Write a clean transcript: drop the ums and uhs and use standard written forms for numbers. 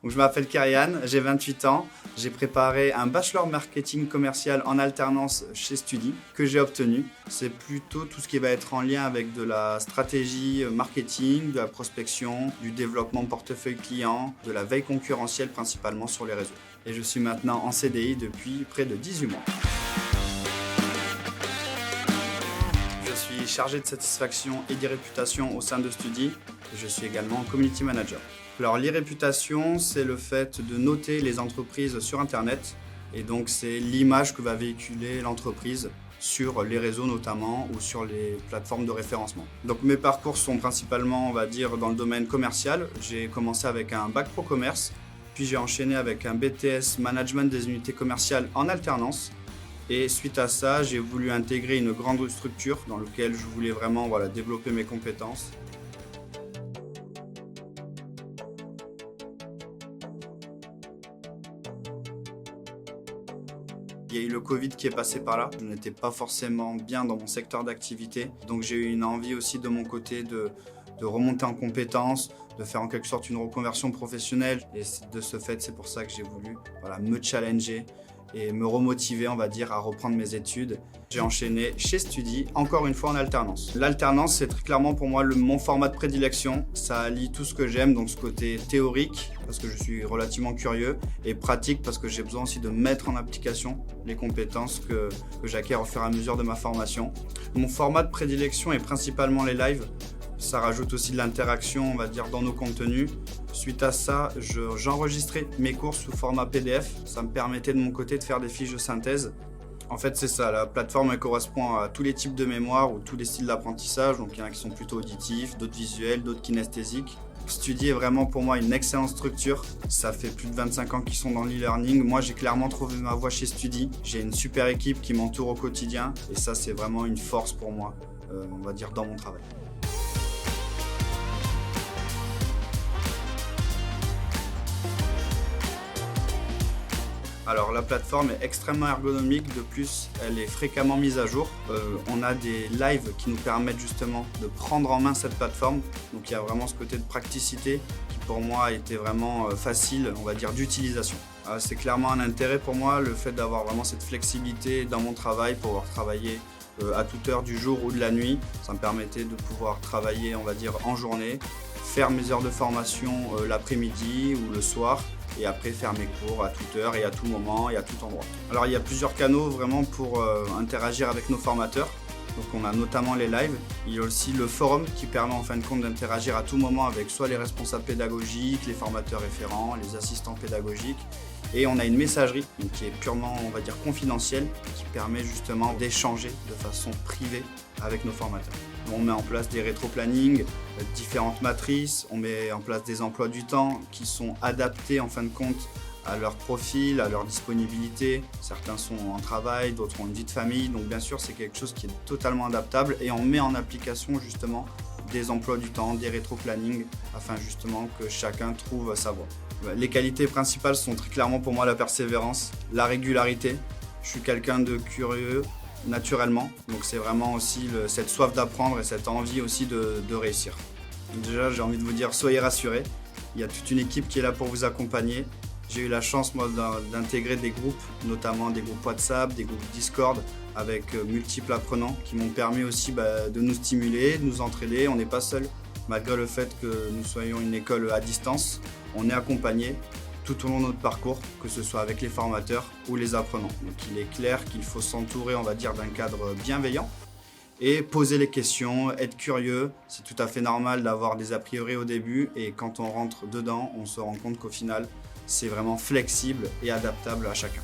Donc, je m'appelle Karian, j'ai 28 ans. J'ai préparé un bachelor marketing commercial en alternance chez Studi que j'ai obtenu. C'est plutôt tout ce qui va être en lien avec de la stratégie marketing, de la prospection, du développement portefeuille client, de la veille concurrentielle principalement sur les réseaux. Et je suis maintenant en CDI depuis près de 18 mois. Je suis chargé de satisfaction et d'e-réputation au sein de Studi. Je suis également community manager. Alors l'e-réputation, c'est le fait de noter les entreprises sur Internet. Et donc c'est l'image que va véhiculer l'entreprise sur les réseaux notamment ou sur les plateformes de référencement. Donc mes parcours sont principalement, on va dire, dans le domaine commercial. J'ai commencé avec un bac pro commerce, puis j'ai enchaîné avec un BTS management des unités commerciales en alternance. Et suite à ça, j'ai voulu intégrer une grande structure dans laquelle je voulais vraiment développer mes compétences. Il y a eu le Covid qui est passé par là. Je n'étais pas forcément bien dans mon secteur d'activité. Donc j'ai eu une envie aussi de mon côté de remonter en compétences, de faire en quelque sorte une reconversion professionnelle. Et de ce fait, c'est pour ça que j'ai voulu me challenger et me remotiver, on va dire, à reprendre mes études. J'ai enchaîné chez Studi, encore une fois en alternance. L'alternance, c'est très clairement pour moi mon format de prédilection. Ça allie tout ce que j'aime, donc ce côté théorique, parce que je suis relativement curieux, et pratique, parce que j'ai besoin aussi de mettre en application les compétences que j'acquiers au fur et à mesure de ma formation. Mon format de prédilection est principalement les lives. Ça rajoute aussi de l'interaction, on va dire, dans nos contenus. Suite à ça, j'enregistrais mes cours sous format PDF. Ça me permettait de mon côté de faire des fiches de synthèse. En fait, c'est ça, la plateforme elle correspond à tous les types de mémoire ou tous les styles d'apprentissage. Donc il y en a qui sont plutôt auditifs, d'autres visuels, d'autres kinesthésiques. Studi est vraiment pour moi une excellente structure. Ça fait plus de 25 ans qu'ils sont dans l'e-learning. Moi, j'ai clairement trouvé ma voie chez Studi. J'ai une super équipe qui m'entoure au quotidien. Et ça, c'est vraiment une force pour moi, on va dire, dans mon travail. Alors la plateforme est extrêmement ergonomique, de plus elle est fréquemment mise à jour. On a des lives qui nous permettent justement de prendre en main cette plateforme. Donc il y a vraiment ce côté de praticité qui pour moi a été vraiment facile, on va dire, d'utilisation. C'est clairement un intérêt pour moi le fait d'avoir vraiment cette flexibilité dans mon travail, pouvoir travailler à toute heure du jour ou de la nuit. Ça me permettait de pouvoir travailler, on va dire, en journée, faire mes heures de formation l'après-midi ou le soir, et après faire mes cours à toute heure et à tout moment et à tout endroit. Alors il y a plusieurs canaux vraiment pour interagir avec nos formateurs. Donc on a notamment les lives, il y a aussi le forum qui permet en fin de compte d'interagir à tout moment avec soit les responsables pédagogiques, les formateurs référents, les assistants pédagogiques. Et on a une messagerie qui est purement, on va dire, confidentielle, qui permet justement d'échanger de façon privée avec nos formateurs. On met en place des rétro-plannings, différentes matrices, on met en place des emplois du temps qui sont adaptés en fin de compte à leur profil, à leur disponibilité. Certains sont en travail, d'autres ont une vie de famille, donc bien sûr c'est quelque chose qui est totalement adaptable et on met en application justement des emplois du temps, des rétro-plannings afin justement que chacun trouve sa voie. Les qualités principales sont très clairement pour moi la persévérance, la régularité. Je suis quelqu'un de curieux naturellement, donc c'est vraiment aussi cette soif d'apprendre et cette envie aussi de réussir. Donc déjà j'ai envie de vous dire, soyez rassurés, il y a toute une équipe qui est là pour vous accompagner. J'ai eu la chance moi d'intégrer des groupes, notamment des groupes WhatsApp, des groupes Discord avec multiples apprenants qui m'ont permis aussi de nous stimuler, de nous entraider. On n'est pas seul, malgré le fait que nous soyons une école à distance, on est accompagné tout au long de notre parcours, que ce soit avec les formateurs ou les apprenants. Donc il est clair qu'il faut s'entourer, on va dire, d'un cadre bienveillant et poser les questions, être curieux. C'est tout à fait normal d'avoir des a priori au début et quand on rentre dedans, on se rend compte qu'au final, c'est vraiment flexible et adaptable à chacun.